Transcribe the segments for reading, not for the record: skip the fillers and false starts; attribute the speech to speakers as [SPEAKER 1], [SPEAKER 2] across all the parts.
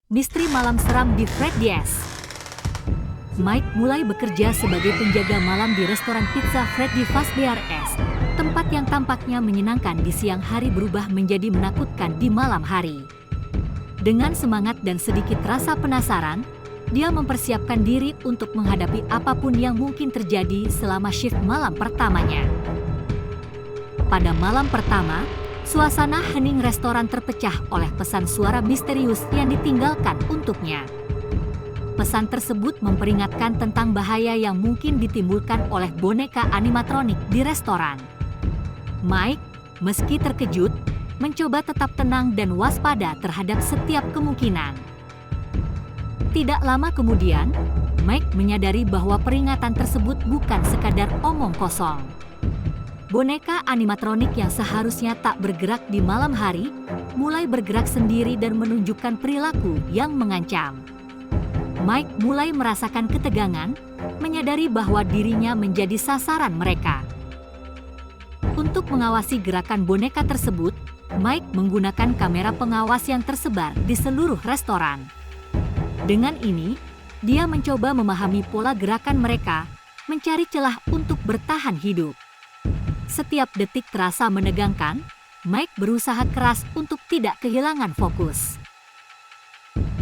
[SPEAKER 1] Misteri malam seram di Freddy's. Mike mulai bekerja sebagai penjaga malam di restoran pizza Freddy Fazbear's. Tempat yang tampaknya menyenangkan di siang hari berubah menjadi menakutkan di malam hari. Dengan semangat dan sedikit rasa penasaran, dia mempersiapkan diri untuk menghadapi apapun yang mungkin terjadi selama shift malam pertamanya. Pada malam pertama, suasana hening restoran terpecah oleh pesan suara misterius yang ditinggalkan untuknya. Pesan tersebut memperingatkan tentang bahaya yang mungkin ditimbulkan oleh boneka animatronik di restoran. Mike, meski terkejut, mencoba tetap tenang dan waspada terhadap setiap kemungkinan. Tidak lama kemudian, Mike menyadari bahwa peringatan tersebut bukan sekadar omong kosong. Boneka animatronik yang seharusnya tak bergerak di malam hari, mulai bergerak sendiri dan menunjukkan perilaku yang mengancam. Mike mulai merasakan ketegangan, menyadari bahwa dirinya menjadi sasaran mereka. Untuk mengawasi gerakan boneka tersebut, Mike menggunakan kamera pengawas yang tersebar di seluruh restoran. Dengan ini, dia mencoba memahami pola gerakan mereka, mencari celah untuk bertahan hidup. Setiap detik terasa menegangkan, Mike berusaha keras untuk tidak kehilangan fokus.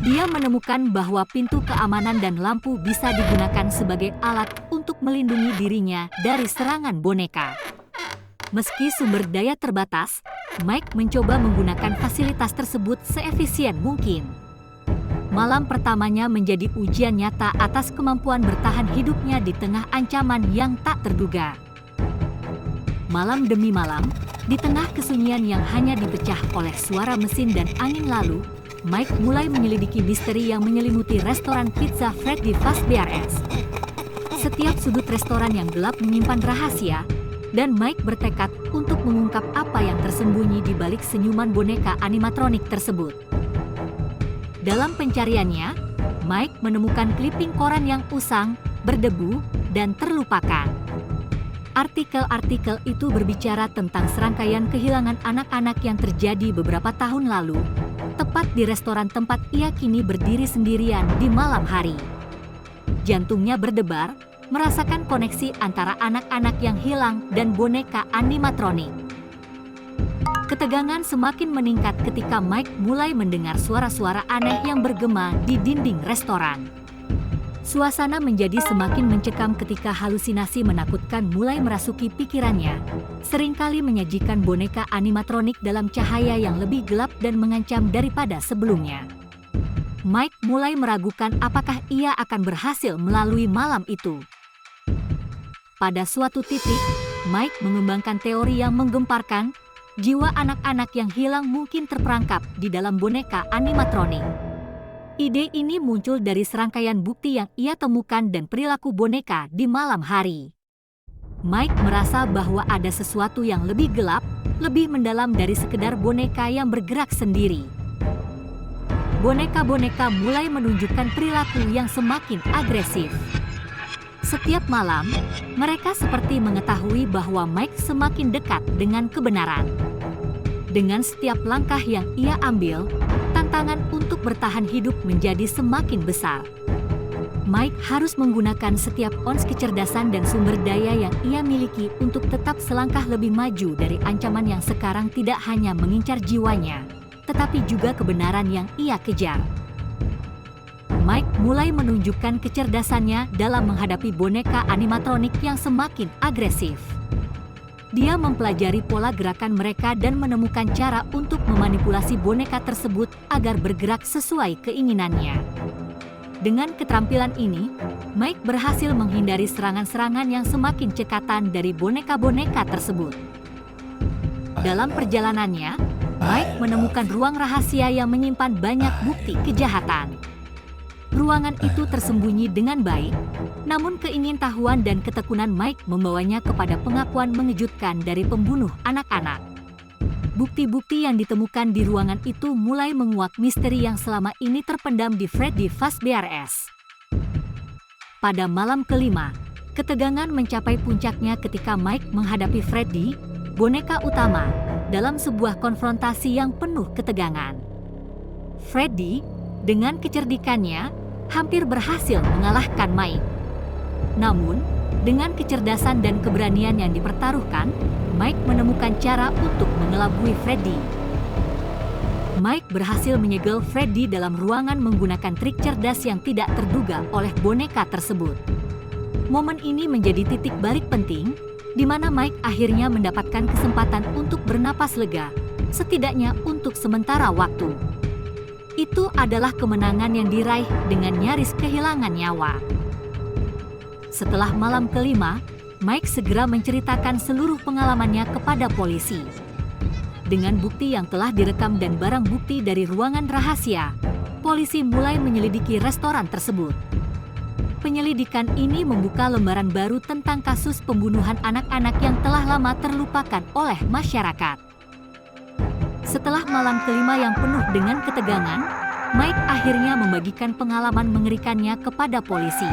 [SPEAKER 1] Dia menemukan bahwa pintu keamanan dan lampu bisa digunakan sebagai alat untuk melindungi dirinya dari serangan boneka. Meski sumber daya terbatas, Mike mencoba menggunakan fasilitas tersebut seefisien mungkin. Malam pertamanya menjadi ujian nyata atas kemampuan bertahan hidupnya di tengah ancaman yang tak terduga. Malam demi malam, di tengah kesunyian yang hanya dipecah oleh suara mesin dan angin lalu, Mike mulai menyelidiki misteri yang menyelimuti restoran pizza Freddy Fazbear's. Setiap sudut restoran yang gelap menyimpan rahasia, dan Mike bertekad untuk mengungkap apa yang tersembunyi di balik senyuman boneka animatronik tersebut. Dalam pencariannya, Mike menemukan kliping koran yang usang, berdebu, dan terlupakan. Artikel-artikel itu berbicara tentang serangkaian kehilangan anak-anak yang terjadi beberapa tahun lalu, tepat di restoran tempat ia kini berdiri sendirian di malam hari. Jantungnya berdebar, merasakan koneksi antara anak-anak yang hilang dan boneka animatronik. Ketegangan semakin meningkat ketika Mike mulai mendengar suara-suara aneh yang bergema di dinding restoran. Suasana menjadi semakin mencekam ketika halusinasi menakutkan mulai merasuki pikirannya, seringkali menyajikan boneka animatronik dalam cahaya yang lebih gelap dan mengancam daripada sebelumnya. Mike mulai meragukan apakah ia akan berhasil melalui malam itu. Pada suatu titik, Mike mengembangkan teori yang menggemparkan, jiwa anak-anak yang hilang mungkin terperangkap di dalam boneka animatronik. Ide ini muncul dari serangkaian bukti yang ia temukan dan perilaku boneka di malam hari. Mike merasa bahwa ada sesuatu yang lebih gelap, lebih mendalam dari sekedar boneka yang bergerak sendiri. Boneka-boneka mulai menunjukkan perilaku yang semakin agresif. Setiap malam, mereka seperti mengetahui bahwa Mike semakin dekat dengan kebenaran. Dengan setiap langkah yang ia ambil, tantangan untuk bertahan hidup menjadi semakin besar. Mike harus menggunakan setiap ons kecerdasan dan sumber daya yang ia miliki untuk tetap selangkah lebih maju dari ancaman yang sekarang tidak hanya mengincar jiwanya, tetapi juga kebenaran yang ia kejar. Mike mulai menunjukkan kecerdasannya dalam menghadapi boneka animatronik yang semakin agresif. Dia mempelajari pola gerakan mereka dan menemukan cara untuk memanipulasi boneka tersebut agar bergerak sesuai keinginannya. Dengan keterampilan ini, Mike berhasil menghindari serangan-serangan yang semakin cekatan dari boneka-boneka tersebut. Dalam perjalanannya, Mike menemukan ruang rahasia yang menyimpan banyak bukti kejahatan. Ruangan itu tersembunyi dengan baik, namun keingintahuan dan ketekunan Mike membawanya kepada pengakuan mengejutkan dari pembunuh anak-anak. Bukti-bukti yang ditemukan di ruangan itu mulai menguak misteri yang selama ini terpendam di Freddy Fazbear's. Pada malam kelima, ketegangan mencapai puncaknya ketika Mike menghadapi Freddy, boneka utama, dalam sebuah konfrontasi yang penuh ketegangan. Freddy, Dengan kecerdikannya, hampir berhasil mengalahkan Mike. Namun, dengan kecerdasan dan keberanian yang dipertaruhkan, Mike menemukan cara untuk mengelabui Freddy. Mike berhasil menyegel Freddy dalam ruangan menggunakan trik cerdas yang tidak terduga oleh boneka tersebut. Momen ini menjadi titik balik penting, di mana Mike akhirnya mendapatkan kesempatan untuk bernapas lega, setidaknya untuk sementara waktu. Itu adalah kemenangan yang diraih dengan nyaris kehilangan nyawa. Setelah malam kelima, Mike segera menceritakan seluruh pengalamannya kepada polisi. Dengan bukti yang telah direkam dan barang bukti dari ruangan rahasia, polisi mulai menyelidiki restoran tersebut. Penyelidikan ini membuka lembaran baru tentang kasus pembunuhan anak-anak yang telah lama terlupakan oleh masyarakat. Setelah malam kelima yang penuh dengan ketegangan, Mike akhirnya membagikan pengalaman mengerikannya kepada polisi.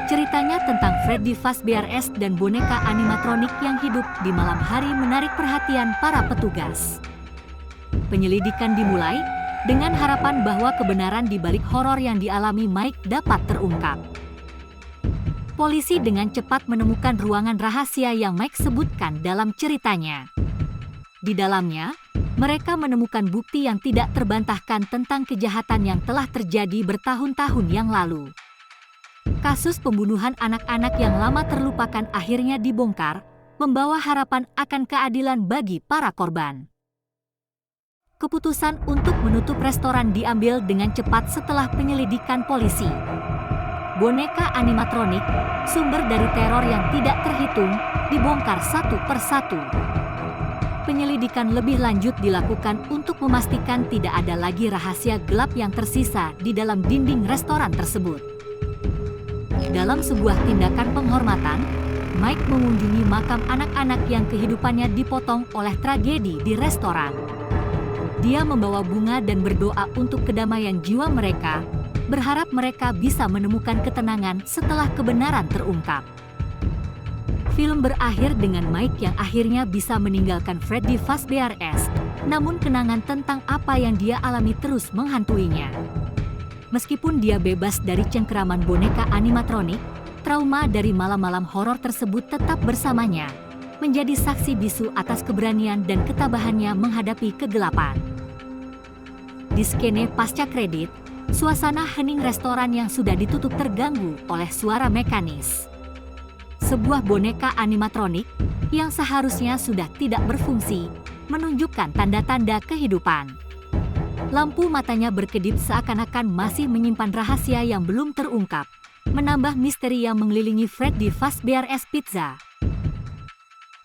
[SPEAKER 1] Ceritanya tentang Freddy Fazbear S dan boneka animatronik yang hidup di malam hari menarik perhatian para petugas. Penyelidikan dimulai dengan harapan bahwa kebenaran di balik horor yang dialami Mike dapat terungkap. Polisi dengan cepat menemukan ruangan rahasia yang Mike sebutkan dalam ceritanya. Di dalamnya, mereka menemukan bukti yang tidak terbantahkan tentang kejahatan yang telah terjadi bertahun-tahun yang lalu. Kasus pembunuhan anak-anak yang lama terlupakan akhirnya dibongkar, membawa harapan akan keadilan bagi para korban. Keputusan untuk menutup restoran diambil dengan cepat setelah penyelidikan polisi. Boneka animatronik, sumber dari teror yang tidak terhitung, dibongkar satu persatu. Penyelidikan lebih lanjut dilakukan untuk memastikan tidak ada lagi rahasia gelap yang tersisa di dalam dinding restoran tersebut. Dalam sebuah tindakan penghormatan, Mike mengunjungi makam anak-anak yang kehidupannya dipotong oleh tragedi di restoran. Dia membawa bunga dan berdoa untuk kedamaian jiwa mereka, berharap mereka bisa menemukan ketenangan setelah kebenaran terungkap. Film berakhir dengan Mike yang akhirnya bisa meninggalkan Freddy Fazbear S, namun kenangan tentang apa yang dia alami terus menghantuinya. Meskipun dia bebas dari cengkeraman boneka animatronik, trauma dari malam-malam horor tersebut tetap bersamanya, menjadi saksi bisu atas keberanian dan ketabahannya menghadapi kegelapan. Di skene pasca kredit, suasana hening restoran yang sudah ditutup terganggu oleh suara mekanis. Sebuah boneka animatronik yang seharusnya sudah tidak berfungsi, menunjukkan tanda-tanda kehidupan. Lampu matanya berkedip seakan-akan masih menyimpan rahasia yang belum terungkap, menambah misteri yang mengelilingi Freddy Fazbear S Pizza.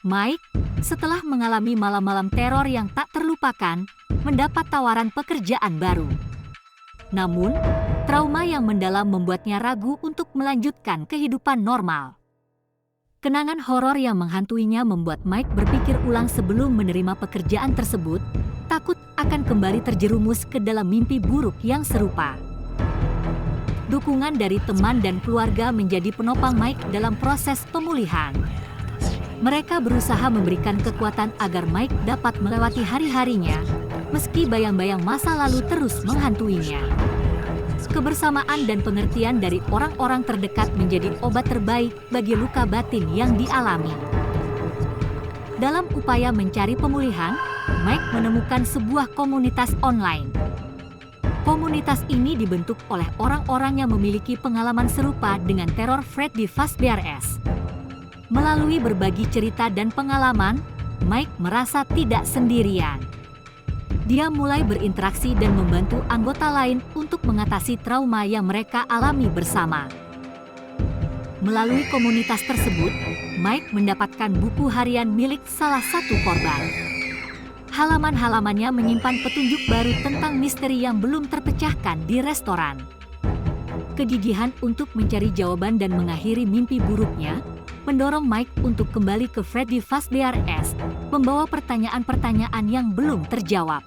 [SPEAKER 1] Mike, setelah mengalami malam-malam teror yang tak terlupakan, mendapat tawaran pekerjaan baru. Namun, trauma yang mendalam membuatnya ragu untuk melanjutkan kehidupan normal. Kenangan horor yang menghantuinya membuat Mike berpikir ulang sebelum menerima pekerjaan tersebut, takut akan kembali terjerumus ke dalam mimpi buruk yang serupa. Dukungan dari teman dan keluarga menjadi penopang Mike dalam proses pemulihan. Mereka berusaha memberikan kekuatan agar Mike dapat melewati hari-harinya, meski bayang-bayang masa lalu terus menghantuinya. Kebersamaan dan pengertian dari orang-orang terdekat menjadi obat terbaik bagi luka batin yang dialami. Dalam upaya mencari pemulihan, Mike menemukan sebuah komunitas online. Komunitas ini dibentuk oleh orang-orang yang memiliki pengalaman serupa dengan teror Freddy Fazbear S. Melalui berbagi cerita dan pengalaman, Mike merasa tidak sendirian. Dia mulai berinteraksi dan membantu anggota lain untuk mengatasi trauma yang mereka alami bersama. Melalui komunitas tersebut, Mike mendapatkan buku harian milik salah satu korban. Halaman-halamannya menyimpan petunjuk baru tentang misteri yang belum terpecahkan di restoran. Kegigihan untuk mencari jawaban dan mengakhiri mimpi buruknya mendorong Mike untuk kembali ke Freddy Fazbear S, membawa pertanyaan-pertanyaan yang belum terjawab.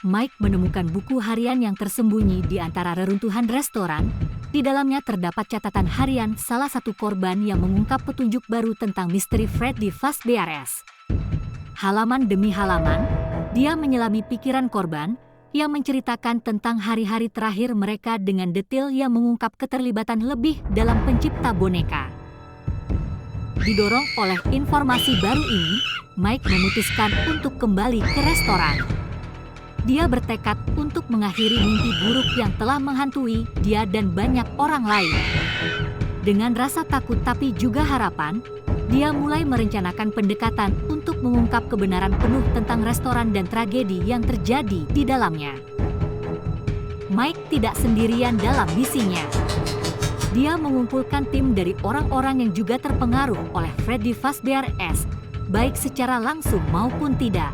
[SPEAKER 1] Mike menemukan buku harian yang tersembunyi di antara reruntuhan restoran. Di dalamnya terdapat catatan harian salah satu korban yang mengungkap petunjuk baru tentang misteri Freddy Fazbear S. Halaman demi halaman, dia menyelami pikiran korban, yang menceritakan tentang hari-hari terakhir mereka dengan detail yang mengungkap keterlibatan lebih dalam pencipta boneka. Didorong oleh informasi baru ini, Mike memutuskan untuk kembali ke restoran. Dia bertekad untuk mengakhiri mimpi buruk yang telah menghantui dia dan banyak orang lain. Dengan rasa takut tapi juga harapan, dia mulai merencanakan pendekatan untuk mengungkap kebenaran penuh tentang restoran dan tragedi yang terjadi di dalamnya. Mike tidak sendirian dalam misinya. Dia mengumpulkan tim dari orang-orang yang juga terpengaruh oleh Freddy Fazbear S, baik secara langsung maupun tidak.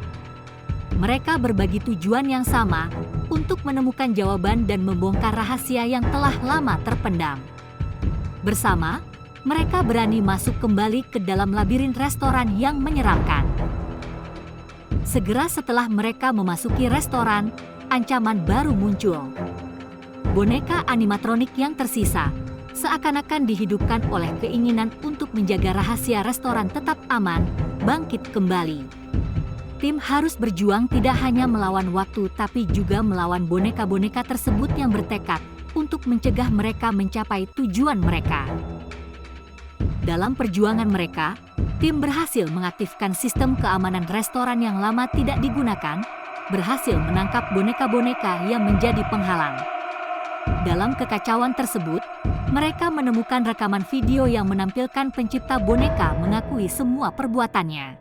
[SPEAKER 1] Mereka berbagi tujuan yang sama untuk menemukan jawaban dan membongkar rahasia yang telah lama terpendam. Bersama, mereka berani masuk kembali ke dalam labirin restoran yang menyeramkan. Segera setelah mereka memasuki restoran, ancaman baru muncul. Boneka animatronik yang tersisa seakan-akan dihidupkan oleh keinginan untuk menjaga rahasia restoran tetap aman, bangkit kembali. Tim harus berjuang tidak hanya melawan waktu tapi juga melawan boneka-boneka tersebut yang bertekad untuk mencegah mereka mencapai tujuan mereka. Dalam perjuangan mereka, tim berhasil mengaktifkan sistem keamanan restoran yang lama tidak digunakan, berhasil menangkap boneka-boneka yang menjadi penghalang. Dalam kekacauan tersebut, mereka menemukan rekaman video yang menampilkan pencipta boneka mengakui semua perbuatannya.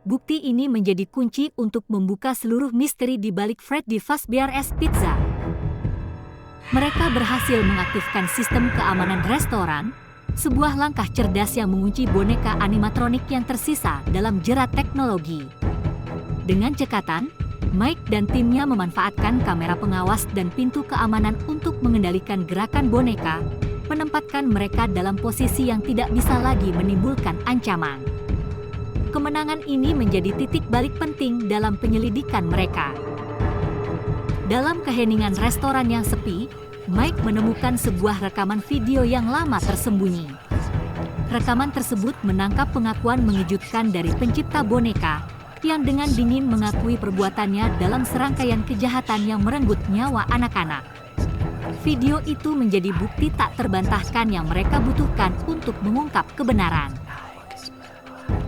[SPEAKER 1] Bukti ini menjadi kunci untuk membuka seluruh misteri di balik Freddy Fazbear S Pizza. Mereka berhasil mengaktifkan sistem keamanan restoran, sebuah langkah cerdas yang mengunci boneka animatronik yang tersisa dalam jerat teknologi. Dengan cekatan, Mike dan timnya memanfaatkan kamera pengawas dan pintu keamanan untuk mengendalikan gerakan boneka, menempatkan mereka dalam posisi yang tidak bisa lagi menimbulkan ancaman. Kemenangan ini menjadi titik balik penting dalam penyelidikan mereka. Dalam keheningan restoran yang sepi, Mike menemukan sebuah rekaman video yang lama tersembunyi. Rekaman tersebut menangkap pengakuan mengejutkan dari pencipta boneka yang dengan dingin mengakui perbuatannya dalam serangkaian kejahatan yang merenggut nyawa anak-anak. Video itu menjadi bukti tak terbantahkan yang mereka butuhkan untuk mengungkap kebenaran.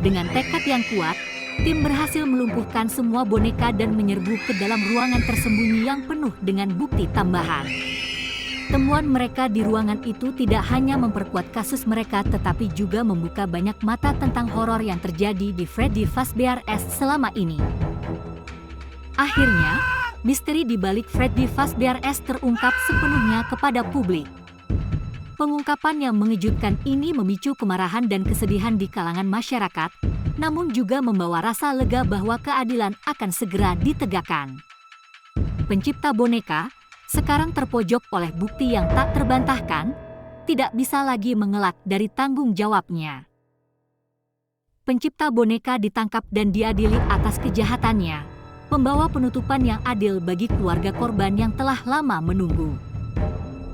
[SPEAKER 1] Dengan tekad yang kuat, tim berhasil melumpuhkan semua boneka dan menyerbu ke dalam ruangan tersembunyi yang penuh dengan bukti tambahan. Temuan mereka di ruangan itu tidak hanya memperkuat kasus mereka tetapi juga membuka banyak mata tentang horor yang terjadi di Freddy Fazbear S selama ini. Akhirnya, misteri di balik Freddy Fazbear S terungkap sepenuhnya kepada publik. Pengungkapan yang mengejutkan ini memicu kemarahan dan kesedihan di kalangan masyarakat, namun juga membawa rasa lega bahwa keadilan akan segera ditegakkan. Pencipta boneka sekarang terpojok oleh bukti yang tak terbantahkan, tidak bisa lagi mengelak dari tanggung jawabnya. Pencipta boneka ditangkap dan diadili atas kejahatannya, membawa penutupan yang adil bagi keluarga korban yang telah lama menunggu.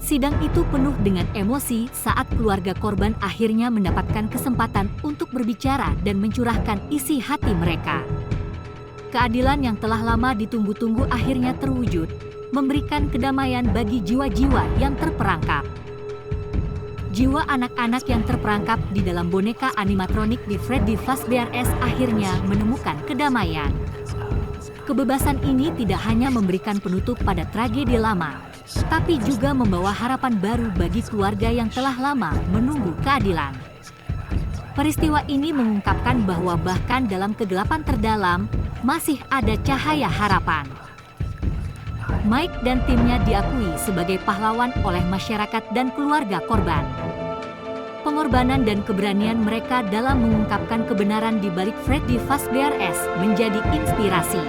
[SPEAKER 1] Sidang itu penuh dengan emosi saat keluarga korban akhirnya mendapatkan kesempatan untuk berbicara dan mencurahkan isi hati mereka. Keadilan yang telah lama ditunggu-tunggu akhirnya terwujud, memberikan kedamaian bagi jiwa-jiwa yang terperangkap. Jiwa anak-anak yang terperangkap di dalam boneka animatronik di Freddy Fazbear S akhirnya menemukan kedamaian. Kebebasan ini tidak hanya memberikan penutup pada tragedi lama, tapi juga membawa harapan baru bagi keluarga yang telah lama menunggu keadilan. Peristiwa ini mengungkapkan bahwa bahkan dalam kegelapan terdalam, masih ada cahaya harapan. Mike dan timnya diakui sebagai pahlawan oleh masyarakat dan keluarga korban. Pengorbanan dan keberanian mereka dalam mengungkapkan kebenaran di balik Freddy Fazbear S menjadi inspirasi.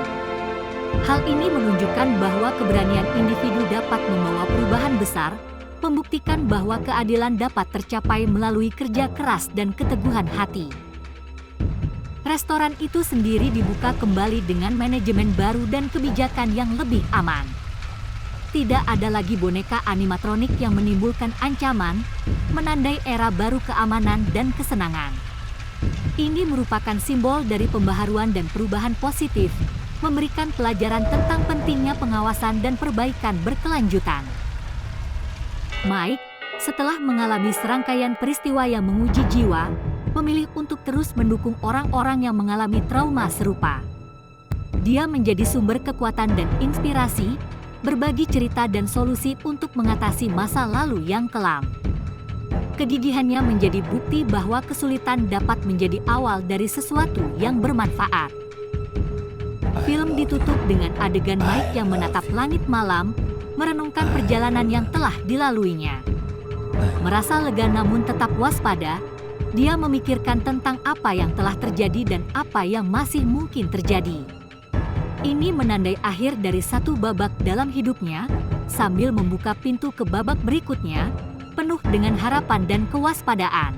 [SPEAKER 1] Hal ini menunjukkan bahwa keberanian individu dapat membawa perubahan besar, membuktikan bahwa keadilan dapat tercapai melalui kerja keras dan keteguhan hati. Restoran itu sendiri dibuka kembali dengan manajemen baru dan kebijakan yang lebih aman. Tidak ada lagi boneka animatronik yang menimbulkan ancaman, menandai era baru keamanan dan kesenangan. Ini merupakan simbol dari pembaharuan dan perubahan positif memberikan pelajaran tentang pentingnya pengawasan dan perbaikan berkelanjutan. Mike, setelah mengalami serangkaian peristiwa yang menguji jiwa, memilih untuk terus mendukung orang-orang yang mengalami trauma serupa. Dia menjadi sumber kekuatan dan inspirasi, berbagi cerita dan solusi untuk mengatasi masa lalu yang kelam. Kegigihannya menjadi bukti bahwa kesulitan dapat menjadi awal dari sesuatu yang bermanfaat. Film ditutup dengan adegan Mike yang menatap langit malam, merenungkan perjalanan yang telah dilaluinya. Merasa lega namun tetap waspada, dia memikirkan tentang apa yang telah terjadi dan apa yang masih mungkin terjadi. Ini menandai akhir dari satu babak dalam hidupnya, sambil membuka pintu ke babak berikutnya, penuh dengan harapan dan kewaspadaan.